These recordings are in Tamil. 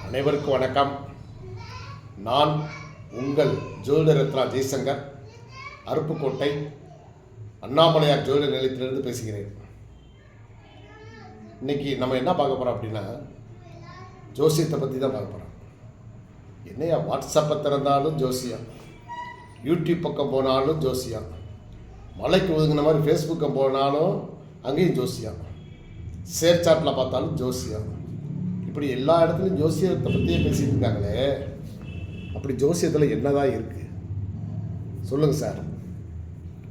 அனைவருக்கும் வணக்கம். நான் உங்கள் ஜோதிட ரத்னா ஜெய்சங்கர், அருப்புக்கோட்டை அண்ணாமலையார் ஜோதிட நிலையத்திலிருந்து பேசுகிறேன். இன்னைக்கு நம்ம என்ன பார்க்க போகிறோம் அப்படின்னா, ஜோசியத்தை பற்றி தான் பார்க்க போகிறோம். என்னையா வாட்ஸ்அப்பை திறந்தாலும் ஜோசியம், யூடியூப் பக்கம் போனாலும் ஜோசியம், மலைக்கு ஒதுங்கின மாதிரி ஃபேஸ்புக்கை போனாலும் அங்கேயும் ஜோசியம், ஷேர் சாட்டில் பார்த்தாலும் ஜோசியம், இப்படி எல்லா இடத்துலையும் ஜோசியத்தை பற்றியே பேசிகிட்டு இருக்காங்களே. அப்படி ஜோசியத்தில் என்னதான் இருக்குது சொல்லுங்கள் சார்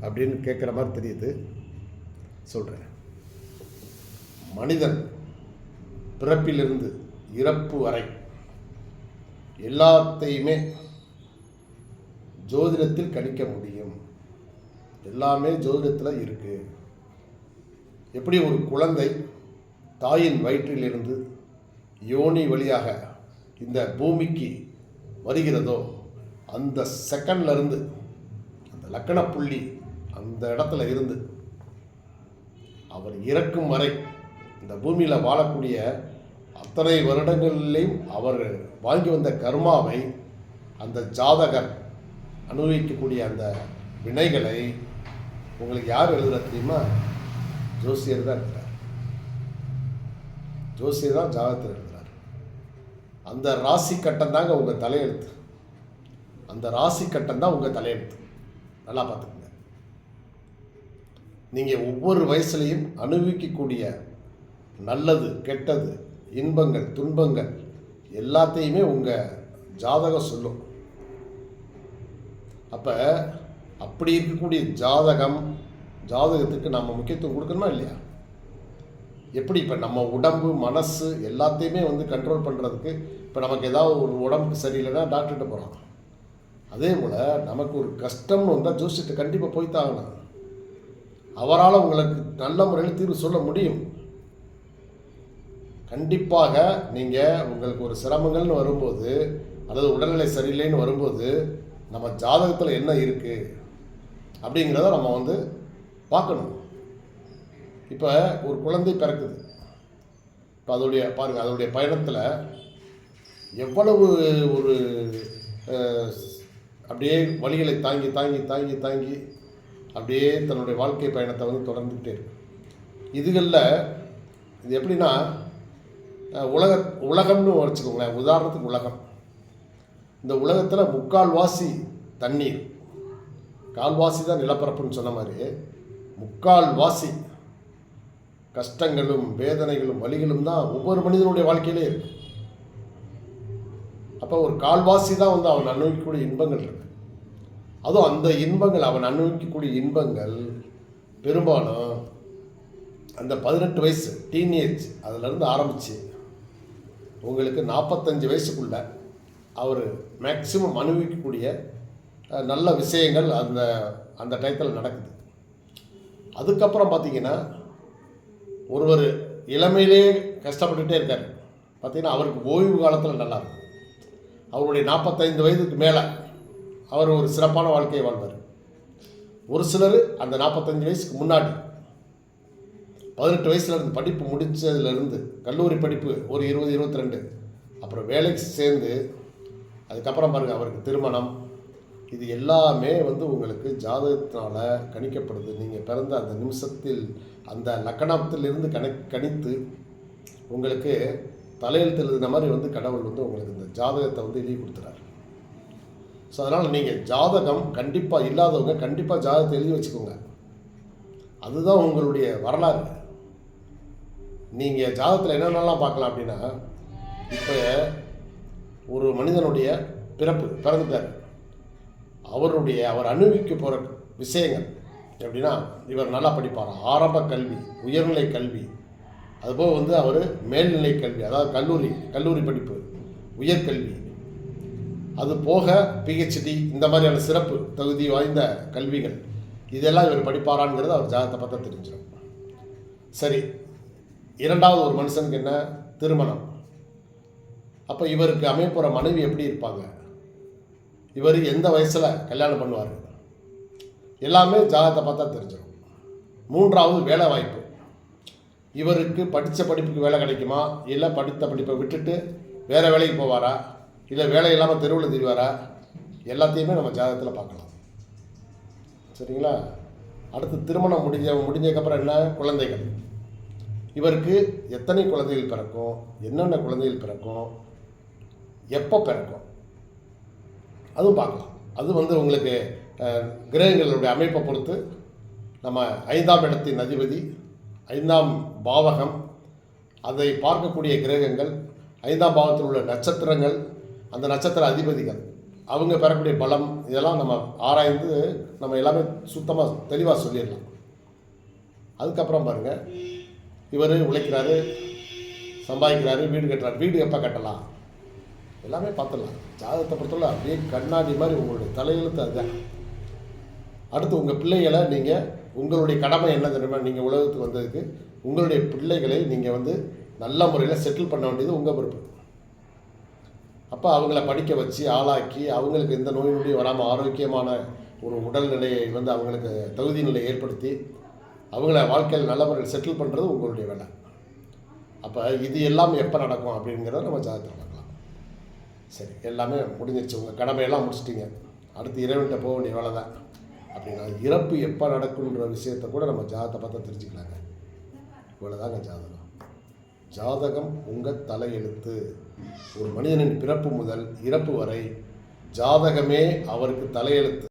அப்படின்னு கேட்குற மாதிரி தெரியுது. சொல்கிறேன். மனிதன் பிறப்பிலிருந்து இறப்பு வரை எல்லாத்தையுமே ஜோதிடத்தில் கணிக்க முடியும். எல்லாமே ஜோதிடத்தில் இருக்குது. எப்படி ஒரு குழந்தை தாயின் வயிற்றிலிருந்து யோனி வழியாக இந்த பூமிக்கு வருகிறதோ, அந்த செகண்ட்லேருந்து அந்த லக்கண புள்ளி அந்த இடத்துல இருந்து அவர் இறக்கும் வரை இந்த பூமியில் வாழக்கூடிய அத்தனை வருடங்களிலையும் அவர் வாங்கி வந்த கர்மாவை அந்த ஜாதகர் அனுபவிக்கக்கூடிய அந்த வினைகளை உங்களுக்கு யார் எழுதுற தெரியுமா? ஜோசியர் தான் எழுதுறார். ஜோசியர் தான் ஜாதகத்தில் எழுதுறார். அந்த ராசி கட்டம் தாங்க உங்கள் தலையெழுத்து. அந்த ராசி கட்டம் தான் உங்கள் தலையெழுத்து. நல்லா பார்த்துக்குங்க. நீங்கள் ஒவ்வொரு வயசுலையும் அனுபவிக்கக்கூடிய நல்லது கெட்டது இன்பங்கள் துன்பங்கள் எல்லாத்தையுமே உங்கள் ஜாதகம் சொல்லும். அப்போ அப்படி இருக்கக்கூடிய ஜாதகத்துக்கு நம்ம முக்கியத்துவம் கொடுக்கணுமா இல்லையா? எப்படி இப்போ நம்ம உடம்பு மனசு எல்லாத்தையுமே கண்ட்ரோல் பண்ணுறதுக்கு, இப்போ நமக்கு ஏதாவது ஒரு உடம்புக்கு சரியில்லைன்னா டாக்டர்கிட்ட போகிறோம். அதே போல் நமக்கு ஒரு கஷ்டம்னு வந்தால் ஜோசியத்தை கண்டிப்பாக போய்த்தாகணும். அவரால் உங்களுக்கு நல்ல முறையில் தீர்வு சொல்ல முடியும். கண்டிப்பாக நீங்கள் உங்களுக்கு ஒரு சிரமங்கள்னு வரும்போது அல்லது உடல்நிலை சரியில்லைன்னு வரும்போது நம்ம ஜாதகத்தில் என்ன இருக்குது அப்படிங்கிறத நம்ம பார்க்கணும். இப்போ ஒரு குழந்தை பிறக்குது. இப்போ அதோடைய பயணத்தில் எவ்வளவு ஒரு அப்படியே வழிகளை தாங்கி தாங்கி தாங்கி தாங்கி அப்படியே தன்னுடைய வாழ்க்கை பயணத்தை தொடர்ந்துக்கிட்டே இருக்கு. இதுகளில் இது எப்படின்னா, உலகம்னு வச்சுக்கோங்களேன். உதாரணத்துக்கு உலகம். இந்த உலகத்தில் முக்கால்வாசி தண்ணீர், கால்வாசி தான் நிலப்பரப்புன்னு சொன்ன மாதிரி, முக்கால்வாசி கஷ்டங்களும் வேதனைகளும் வலிகளும் தான் ஒவ்வொரு மனிதனுடைய வாழ்க்கையிலே இருக்கு. அப்போ ஒரு கால்வாசி தான் அவன் அனுபவிக்கக்கூடிய இன்பங்கள் இருக்கு. அதுவும் அந்த இன்பங்கள், அவன் அனுபவிக்கக்கூடிய இன்பங்கள் பெரும்பாலும் அந்த 18 வயசு டீனேஜ் அதிலிருந்து ஆரம்பித்து உங்களுக்கு 45 வயசுக்குள்ள அவர் மேக்சிமம் அனுபவிக்கக்கூடிய நல்ல விஷயங்கள் அந்த டயத்தில் நடக்குது. அதுக்கப்புறம் பார்த்தீங்கன்னா, ஒருவர் இளமையிலே கஷ்டப்பட்டுகிட்டே இருக்கார். பார்த்திங்கன்னா அவருக்கு ஓய்வு காலத்தில் நல்லா இருக்கும். அவருடைய 45 வயதுக்கு மேலே அவர் ஒரு சிறப்பான வாழ்க்கையை வாழ்வார். ஒரு சிலர் அந்த 45 வயசுக்கு முன்னாடி 18 வயசுலேருந்து படிப்பு முடித்ததுலேருந்து கல்லூரி படிப்பு ஒரு 20-22, அப்புறம் வேலைக்கு சேர்ந்து அதுக்கப்புறம் பாருங்கள் அவருக்கு திருமணம், இது எல்லாமே உங்களுக்கு ஜாதகத்தினால் கணிக்கப்படுது. நீங்கள் பிறந்த அந்த நிமிஷத்தில் அந்த லக்கணத்திலிருந்து கணித்து உங்களுக்கு தலையெழுத்து எழுதின மாதிரி கடவுள் உங்களுக்கு இந்த ஜாதகத்தை எழுதி கொடுத்துறாரு. ஸோ அதனால் நீங்கள் ஜாதகம் கண்டிப்பாக இல்லாதவங்க கண்டிப்பாக ஜாதகத்தை எழுதி வச்சுக்கோங்க. அதுதான் உங்களுடைய வரலாறு. நீங்கள் ஜாதகத்தில் என்னென்னலாம் பார்க்கலாம் அப்படின்னா, இப்போ ஒரு மனிதனுடைய பிறந்துட்டார். அவர் அனுபவிக்க போகிற விஷயங்கள் எப்படின்னா, இவர் நல்லா படிப்பார், ஆரம்ப கல்வி, உயர்நிலை கல்வி, அதுபோக அவர் மேல்நிலை கல்வி, அதாவது கல்லூரி படிப்பு, உயர்கல்வி, அது போக பிஹெச்டி, இந்த மாதிரியான சிறப்பு தகுதி வாய்ந்த கல்விகள், இதெல்லாம் இவர் படிப்பாராங்கிறது அவர் ஜாதகத்தை பார்த்தா தெரிஞ்சிடும். சரி, இரண்டாவது ஒரு மனுஷனுக்கு என்ன? திருமணம். அப்போ இவருக்கு அமையப்போகிற மனைவி எப்படி இருப்பாங்க, இவர் எந்த வயசில் கல்யாணம் பண்ணுவார், எல்லாமே ஜாதகத்தை பார்த்தா தெரிஞ்சிடும். மூன்றாவது வேலை வாய்ப்பு. இவருக்கு படித்த படிப்புக்கு வேலை கிடைக்குமா, இல்லை படித்த படிப்பை விட்டுட்டு வேறு வேலைக்கு போவாரா, இல்லை வேலை இல்லாமல் தெருவில் திரிவாரா, எல்லாத்தையுமே நம்ம ஜாதகத்தில் பார்க்கலாம். சரிங்களா? அடுத்து திருமணம் முடிஞ்சதுக்கப்புறம் என்ன, குழந்தைகள். இவருக்கு எத்தனை குழந்தைகள் பிறக்கும், என்னென்ன குழந்தைகள் பிறக்கும், எப்போ பிறக்கும், அதுவும் பார்க்கலாம். அது உங்களுக்கு கிரகங்களுடைய அமைப்பை பொறுத்து நம்ம 5ஆம் இடத்தின் அதிபதி, 5ஆம் பாவகம், அதை பார்க்கக்கூடிய கிரகங்கள், 5ஆம் பாவத்தில் உள்ள நட்சத்திரங்கள், அந்த நட்சத்திர அதிபதிகள், அவங்க பெறக்கூடிய பலம், இதெல்லாம் நம்ம ஆராய்ந்து நம்ம எல்லாமே சுத்தமாக தெளிவாக சொல்லிடலாம். அதுக்கப்புறம் பாருங்கள், இவர் உழைக்கிறாரு, சம்பாதிக்கிறாரு, வீடு கட்டுறாரு. வீடு எப்போ கட்டலாம், எல்லாமே பார்த்துடலாம். ஜாதகத்தை பொறுத்தவரை அப்படியே கண்ணாடி மாதிரி உங்களுடைய தலையெழுத்து அதுதான். அடுத்து உங்கள் பிள்ளைகளை நீங்கள், உங்களுடைய கடமை என்ன தெரியுமா, நீங்கள் உலகத்துக்கு வந்ததுக்கு உங்களுடைய பிள்ளைகளை நீங்கள் நல்ல முறையில் செட்டில் பண்ண வேண்டியது உங்கள் பொறுப்பு. அப்போ அவங்கள படிக்க வச்சு ஆளாக்கி அவங்களுக்கு எந்த நோய் நொடியும் வராமல் ஆரோக்கியமான ஒரு உடல்நிலையை அவங்களுக்கு தகுதி நிலையை ஏற்படுத்தி அவங்கள வாழ்க்கையில் நல்ல முறையில் செட்டில் பண்ணுறது உங்களுடைய வேலை. அப்போ இது எல்லாம் எப்போ நடக்கும் அப்படிங்கிறத நம்ம ஜாதகத்தில் பார்க்கலாம். சரி, எல்லாமே முடிஞ்சிருச்சு, உங்கள் கடமையெல்லாம் முடிச்சிட்டிங்க. அடுத்து இறைவன்கிட்ட போக வேண்டிய வேலை தான். அப்படின்னா இறப்பு எப்போ நடக்குன்ற விஷயத்தை கூட நம்ம ஜாதகத்தை பார்த்தா தெரிஞ்சுக்கலாங்க. இவ்வளோதாங்க ஜாதகம். ஜாதகம் உங்கள் தலையெழுத்து. ஒரு மனிதனின் பிறப்பு முதல் இறப்பு வரை ஜாதகமே அவருக்கு தலையெழுத்து.